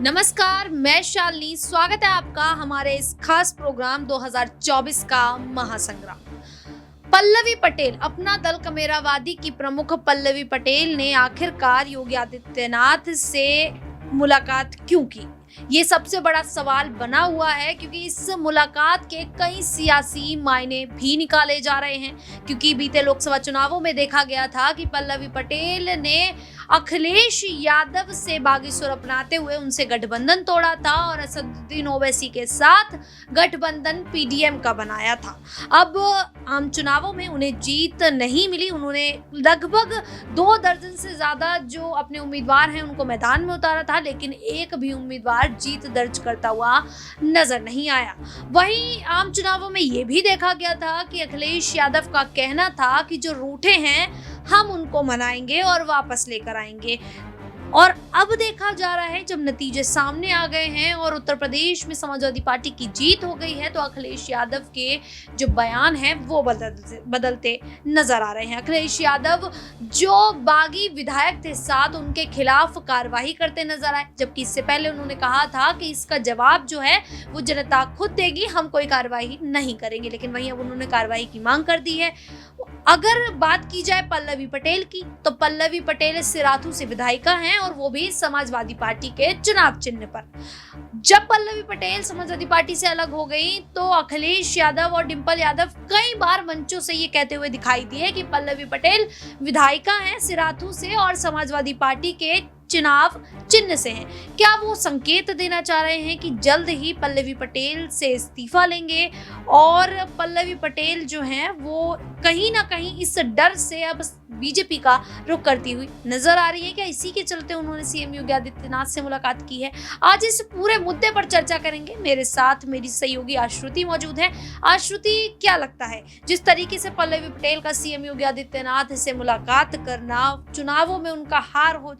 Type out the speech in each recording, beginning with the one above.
नमस्कार, मैं शालिनी। स्वागत है आपका हमारे इस खास प्रोग्राम 2024 का महासंग्राम। पल्लवी पटेल, अपना दल कमेरावादी की प्रमुख पल्लवी पटेल ने आखिरकार योगी आदित्यनाथ से मुलाकात क्यों की? ये सबसे बड़ा सवाल बना हुआ है, क्योंकि इस मुलाकात के कई सियासी मायने भी निकाले जा रहे हैं। क्योंकि बीते लोकसभा चुनावों में देखा गया था कि पल्लवी पटेल ने अखिलेश यादव से बागी सुर अपनाते हुए उनसे गठबंधन तोड़ा था और असदुद्दीन ओवैसी के साथ गठबंधन पीडीएम का बनाया था। अब आम चुनावों में उन्हें जीत नहीं मिली। उन्होंने लगभग 2 दर्जन से ज्यादा जो अपने उम्मीदवार हैं उनको मैदान में उतारा था, लेकिन एक भी उम्मीदवार जीत दर्ज करता हुआ नजर नहीं आया। वहीं आम चुनावों में ये भी देखा गया था कि अखिलेश यादव का कहना था कि जो रूठे हैं हम उनको मनाएंगे और वापस लेकर आएंगे। और अब देखा जा रहा है, जब नतीजे सामने आ गए हैं और उत्तर प्रदेश में समाजवादी पार्टी की जीत हो गई है, तो अखिलेश यादव के जो बयान हैं वो बदलते नजर आ रहे हैं। अखिलेश यादव जो बागी विधायक थे साथ, उनके खिलाफ कार्रवाई करते नजर आए, जबकि इससे पहले उन्होंने कहा था कि इसका जवाब जो है वो जनता खुद देगी, हम कोई कार्रवाई नहीं करेंगे। लेकिन वहीं अब उन्होंने कार्रवाई की मांग कर दी है। अगर बात की जाए पल्लवी पटेल की, तो पल्लवी पटेल सिराथू से विधायिका हैं और वो भी समाजवादी पार्टी के चुनाव चिन्ह पर। जब पल्लवी पटेल समाजवादी पार्टी से अलग हो गई, तो अखिलेश यादव और डिंपल यादव कई बार मंचों से ये कहते हुए दिखाई दिए कि पल्लवी पटेल विधायिका हैं सिराथू से और समाजवादी पार्टी के चुनाव चिन्ह से हैं। क्या वो संकेत देना चाह रहे हैं कि जल्द ही पल्लवी पटेल से इस्तीफा लेंगे और पल्लवी पटेल जो हैं वो कहीं ना कहीं इस डर से अब बीजेपी का रुख करती हुई नजर आ रही है? क्या इसी के चलते उन्होंने सीएम योगी आदित्यनाथ से मुलाकात की है? आज इस पूरे मुद्दे पर चर्चा करेंगे। मेरे साथ मेरी सहयोगी आश्रुति मौजूद है। आश्रुति, क्या लगता है जिस तरीके से पल्लवी पटेल का सीएम योगी आदित्यनाथ से मुलाकात करना, चुनावों में उनका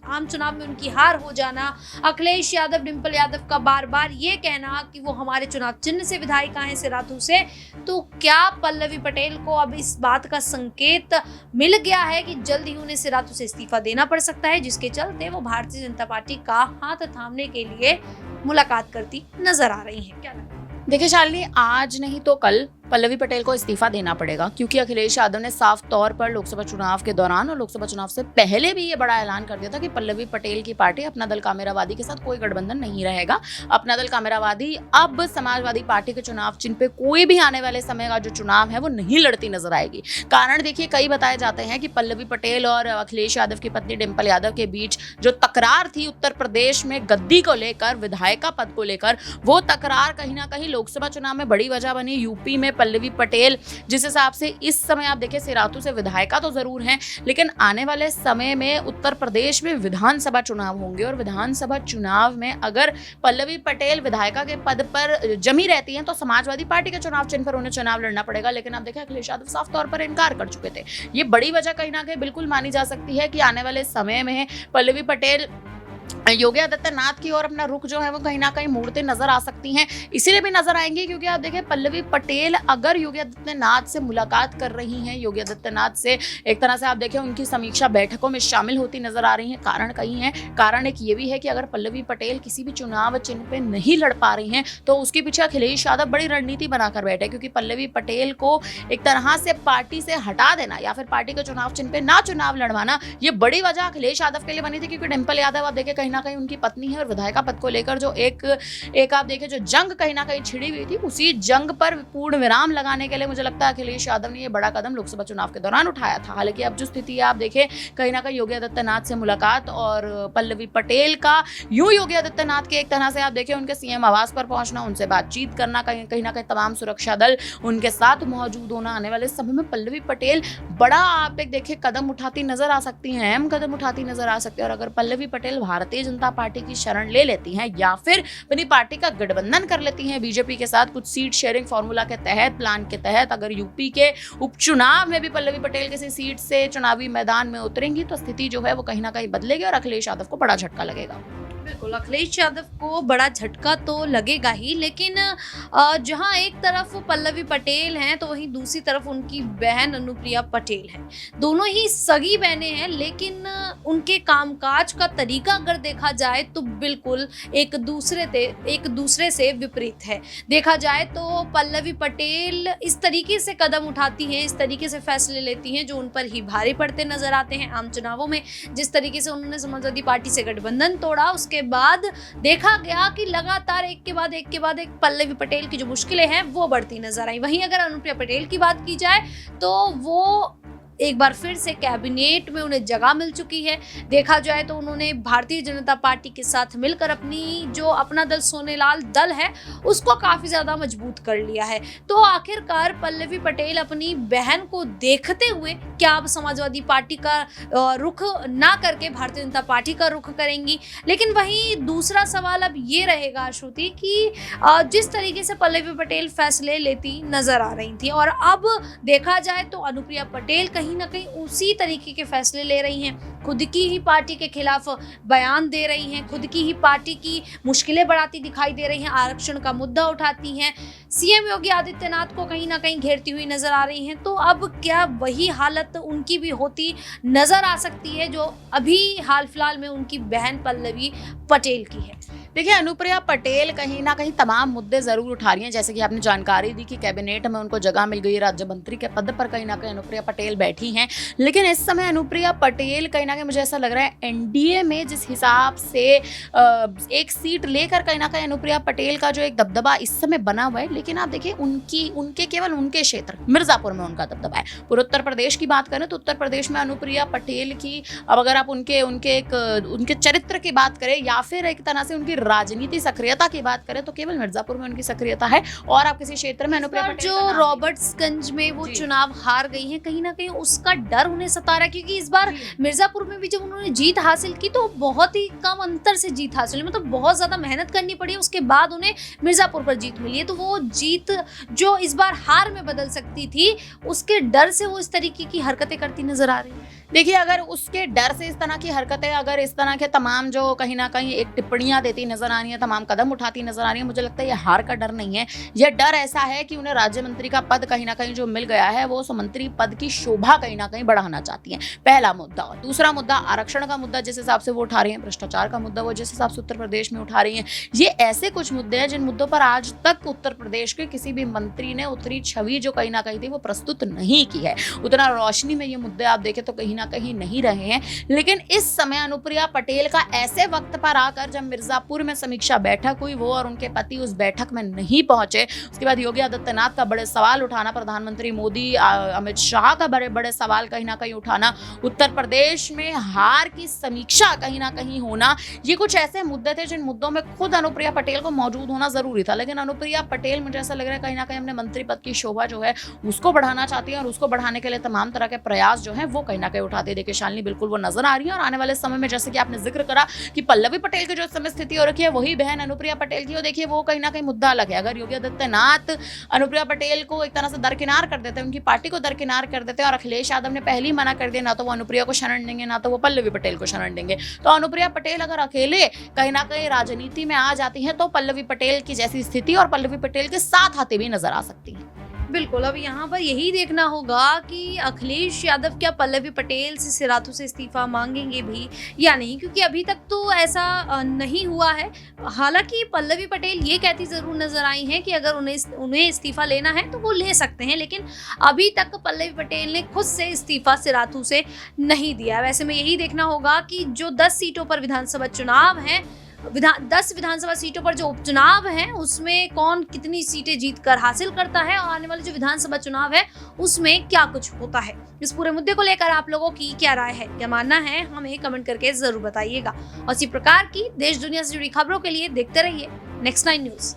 आम चुनाव में उनकी हार हो जाना, अखिलेश यादव डिंपल यादव का बार बार ये कहना कि वो हमारे चुनाव चिन्ह से विधायिका हैं सिराथू से, तो क्या पल्लवी पटेल को अब इस बात का संकेत मिल गया है कि जल्द ही उन्हें सिराथू से इस्तीफा देना पड़ सकता है, जिसके चलते वो भारतीय जनता पार्टी का हाथ थामने के लिए मुलाकात करती नजर आ रही हैं? क्या लगता है? देखिए शालिनी, आज नहीं तो कल पल्लवी पटेल को इस्तीफा देना पड़ेगा, क्योंकि अखिलेश यादव ने साफ तौर पर लोकसभा चुनाव के दौरान और लोकसभा चुनाव से पहले भी ये बड़ा ऐलान कर दिया था कि पल्लवी पटेल की पार्टी अपना दल कामेरावादी के साथ कोई गठबंधन नहीं रहेगा। अपना दल कामेरावादी अब समाजवादी पार्टी के चुनाव चिन्ह पे कोई भी आने वाले समय का जो चुनाव है वो नहीं लड़ती नजर आएगी। कारण देखिए, कई बताए जाते हैं कि पल्लवी पटेल और अखिलेश यादव की पत्नी डिंपल यादव के बीच जो तकरार थी उत्तर प्रदेश में गद्दी को लेकर, विधायिका पद को लेकर, वो तकरार कहीं ना कहीं लोकसभा चुनाव में बड़ी वजह बनी। यूपी में पल्लवी पटेल जिस हिसाब से इस समय आप देखिए सिराथू से विधायिका तो जरूर हैं, लेकिन आने वाले समय में उत्तर प्रदेश में विधानसभा चुनाव होंगे और विधानसभा चुनाव में अगर पल्लवी पटेल विधायिका के पद पर जमी रहती हैं तो समाजवादी पार्टी के चुनाव चिन्ह पर उन्हें चुनाव लड़ना पड़ेगा। लेकिन आप देखिए अखिलेश यादव साफ तौर पर इनकार कर चुके थे। ये बड़ी वजह कहीं ना कहीं बिल्कुल मानी जा सकती है कि आने वाले समय में पल्लवी पटेल योगी आदित्यनाथ की ओर अपना रुख जो है वो कहीं ना कहीं मोड़ते नजर आ सकती हैं। इसीलिए भी नजर आएंगी क्योंकि आप देखें पल्लवी पटेल अगर योगी आदित्यनाथ से मुलाकात कर रही हैं, योगी आदित्यनाथ से एक तरह से आप देखें उनकी समीक्षा बैठकों में शामिल होती नजर आ रही हैं। कारण कई हैं। कारण एक ये भी है कि अगर पल्लवी पटेल किसी भी चुनाव चिन्ह पे नहीं लड़ पा रही हैं तो उसके पीछे अखिलेश यादव बड़ी रणनीति बनाकर बैठे, क्योंकि पल्लवी पटेल को एक तरह से पार्टी से हटा देना या फिर पार्टी के चुनाव चिन्ह पे ना चुनाव लड़वाना, ये बड़ी वजह अखिलेश यादव के लिए बनी थी। क्योंकि डिंपल यादव आप देखें कहीं ना कहीं उनकी पत्नी है और विधायिका पद को लेकर जो एक आप देखें जो जंग कहीं ना कहीं छिड़ी हुई थी, उसी जंग पर पूर्ण विराम लगाने के लिए मुझे लगता है अखिलेश यादव ने ये बड़ा कदम लोकसभा चुनाव के दौरान उठाया था। हालांकि अब जो स्थिति है आप देखें कहीं ना कहीं योगी आदित्यनाथ से मुलाकात और पल्लवी पटेल का यूं योगी आदित्यनाथ के एक तरह से आप देखें उनके सीएम आवास पर पहुंचना, उनसे बातचीत करना, कहीं ना कहीं तमाम सुरक्षा दल उनके साथ मौजूद होना, आने वाले समय में पल्लवी पटेल बड़ा आप एक देखिए कदम उठाती नजर आ सकती हैं, अहम कदम उठाती नजर आ सकती है। और अगर पल्लवी पटेल भारतीय जनता पार्टी की शरण ले लेती हैं या फिर अपनी पार्टी का गठबंधन कर लेती हैं बीजेपी के साथ कुछ सीट शेयरिंग फॉर्मूला के तहत, प्लान के तहत, अगर यूपी के उपचुनाव में भी पल्लवी पटेल किसी सीट से चुनावी मैदान में उतरेंगी तो स्थिति जो है वो कहीं ना कहीं बदलेगी और अखिलेश यादव को बड़ा झटका लगेगा। बिल्कुल, अखिलेश यादव को बड़ा झटका तो लगेगा ही, लेकिन जहां एक तरफ पल्लवी पटेल हैं तो वहीं दूसरी तरफ उनकी बहन अनुप्रिया पटेल हैं। दोनों ही सगी बहनें हैं, लेकिन उनके कामकाज का तरीका अगर देखा जाए तो बिल्कुल एक दूसरे से विपरीत है। देखा जाए तो पल्लवी पटेल इस तरीके से कदम उठाती हैं, इस तरीके से फैसले लेती हैं जो उन पर ही भारी पड़ते नजर आते हैं। आम चुनावों में जिस तरीके से उन्होंने समाजवादी पार्टी से गठबंधन तोड़ा, उसके बाद देखा गया कि लगातार एक के बाद एक पल्लवी पटेल की जो मुश्किलें हैं वो बढ़ती नजर आई। वहीं अगर अनुप्रिया पटेल की बात की जाए तो वो एक बार फिर से कैबिनेट में उन्हें जगह मिल चुकी है। देखा जाए तो उन्होंने भारतीय जनता पार्टी के साथ मिलकर अपनी जो अपना दल सोनेलाल दल है उसको काफी ज्यादा मजबूत कर लिया है। तो आखिरकार पल्लवी पटेल अपनी बहन को देखते हुए क्या अब समाजवादी पार्टी का रुख ना करके भारतीय जनता पार्टी का रुख करेंगी? लेकिन वहीं दूसरा सवाल अब ये रहेगा श्रुति कि जिस तरीके से पल्लवी पटेल फैसले लेती नजर आ रही थी और अब देखा जाए तो अनुप्रिया पटेल कहीं ना कहीं उसी तरीके के फैसले ले रही हैं, खुद की ही पार्टी के खिलाफ बयान दे रही हैं, खुद की ही पार्टी की मुश्किलें बढ़ाती दिखाई दे रही हैं, आरक्षण का मुद्दा उठाती हैं, सीएम योगी आदित्यनाथ को कहीं ना कहीं घेरती हुई नजर आ रही हैं। तो अब क्या वही हालत उनकी भी होती नजर आ सकती है जो अभी हाल फिलहाल में उनकी बहन पल्लवी पटेल की है? देखिए, अनुप्रिया पटेल कहीं ना कहीं तमाम मुद्दे जरूर उठा रही हैं। जैसे कि आपने जानकारी दी कि कैबिनेट में उनको जगह मिल गई, राज्य मंत्री के पद पर कहीं ना कहीं अनुप्रिया पटेल बैठी हैं। लेकिन इस समय अनुप्रिया पटेल कहीं ना कहीं मुझे ऐसा लग रहा है एनडीए में जिस हिसाब से एक सीट लेकर कहीं ना कहीं अनुप्रिया पटेल का जो एक दबदबा इस समय बना हुआ है। लेकिन आप देखिए उनके केवल उनके क्षेत्र मिर्जापुर में उनका दबदबा है। पूरे उत्तर प्रदेश की बात करें तो उत्तर प्रदेश में अनुप्रिया पटेल की, अब अगर आप उनके चरित्र की बात करें या फिर एक तरह से उनकी राजनीति सक्रियता की बात करें तो केवल मिर्जापुर में उनकी सक्रियता है। और आप किसी क्षेत्र में अनुप्रिया पटेल जो रॉबर्ट्सगंज में वो चुनाव हार गई हैं, कहीं ना कहीं उसका डर उन्हें सता रहा है, क्योंकि इस बार मिर्जापुर में भी जब उन्होंने जीत हासिल की तो बहुत ही कम अंतर से जीत हासिल हुई, मतलब बहुत ज्यादा मेहनत करनी पड़ी, उसके बाद उन्हें मिर्जापुर पर जीत मिली है। तो वो जीत जो इस बार हार में बदल सकती थी, उसके डर से वो इस तरीके की हरकतें करती नजर आ रही है। देखिए, अगर उसके डर से इस तरह की हरकतें, अगर इस तरह के तमाम जो कहीं ना कहीं एक टिप्पणियां देती नजर आ रही है, तमाम कदम उठाती नजर आ रही है, मुझे लगता है ये हार का डर नहीं है। यह डर ऐसा है कि उन्हें राज्य मंत्री का पद कहीं ना कहीं जो मिल गया है वो उस मंत्री पद की शोभा कहीं ना कहीं बढ़ाना चाहती है। पहला मुद्दा। दूसरा मुद्दा आरक्षण का मुद्दा जिस हिसाब से वो उठा रही है, भ्रष्टाचार का मुद्दा वो जिस हिसाब से उत्तर प्रदेश में उठा रही है, ये ऐसे कुछ मुद्दे हैं जिन मुद्दों पर आज तक उत्तर प्रदेश के किसी भी मंत्री ने उतरी छवि जो कहीं ना कहीं थी वो प्रस्तुत नहीं की है। उतना रोशनी में ये मुद्दे आप देखें तो कहीं ना कहीं नहीं रहे हैं। लेकिन इस समय अनुप्रिया पटेल का ऐसे वक्त पर आकर जब मिर्जापुर में समीक्षा बैठक हुई, वो और उनके पति उस बैठक में नहीं पहुंचे, उसके बाद योगी आदित्यनाथ का बड़े सवाल उठाना, प्रधानमंत्री मोदी अमित शाह का बड़े बड़े सवाल कहीं ना कहीं उठाना, उत्तर प्रदेश में हार की समीक्षा कहीं ना कहीं होना, ये कुछ ऐसे मुद्दे थे जिन मुद्दों में खुद अनुप्रिया पटेल को मौजूद होना जरूरी था। लेकिन अनुप्रिया पटेल मुझे ऐसा लग रहा है कहीं ना कहीं अपने मंत्री पद की शोभा जो है उसको बढ़ाना चाहती है और उसको बढ़ाने के लिए तमाम तरह के प्रयास जो है वो कहीं ना कहीं उठाते। देखिए शालिनी, बिल्कुल वो नजर आ रही है और आने वाले समय में जैसे कि आपने जिक्र करा कि पल्लवी पटेल की जो समय स्थिति हो रखी है वही बहन अनुप्रिया पटेल की हो, देखिए वो कहीं ना कहीं मुद्दा अलग है। अगर योगी आदित्यनाथ अनुप्रिया पटेल को एक तरह से दरकिनार कर देते हैं, उनकी पार्टी को दरकिनार कर देते हैं और अखिलेश यादव ने पहले ही मना कर दिया, ना तो वो अनुप्रिया को शरण देंगे ना तो वो पल्लवी पटेल को शरण देंगे, तो अनुप्रिया पटेल अगर अकेले कहीं ना कहीं राजनीति में आ जाती है तो पल्लवी पटेल की जैसी स्थिति और पल्लवी पटेल के साथ आते भी नजर आ सकती है। बिल्कुल, अब यहाँ पर यही देखना होगा कि अखिलेश यादव क्या पल्लवी पटेल से सिराथू से इस्तीफा मांगेंगे भी या नहीं, क्योंकि अभी तक तो ऐसा नहीं हुआ है। हालांकि पल्लवी पटेल ये कहती जरूर नजर आई हैं कि अगर उन्हें इस्तीफा लेना है तो वो ले सकते हैं, लेकिन अभी तक पल्लवी पटेल ने खुद से इस्तीफा सिराथू से नहीं दिया। वैसे में यही देखना होगा कि जो 10 सीटों पर विधानसभा चुनाव हैं, 10 विधानसभा सीटों पर जो उपचुनाव है उसमें कौन कितनी सीटें जीतकर हासिल करता है और आने वाले जो विधानसभा चुनाव है उसमें क्या कुछ होता है। इस पूरे मुद्दे को लेकर आप लोगों की क्या राय है, क्या मानना है, हमें कमेंट करके जरूर बताइएगा। और इसी प्रकार की देश दुनिया से जुड़ी खबरों के लिए देखते रहिए नेक्स्ट 9 न्यूज़।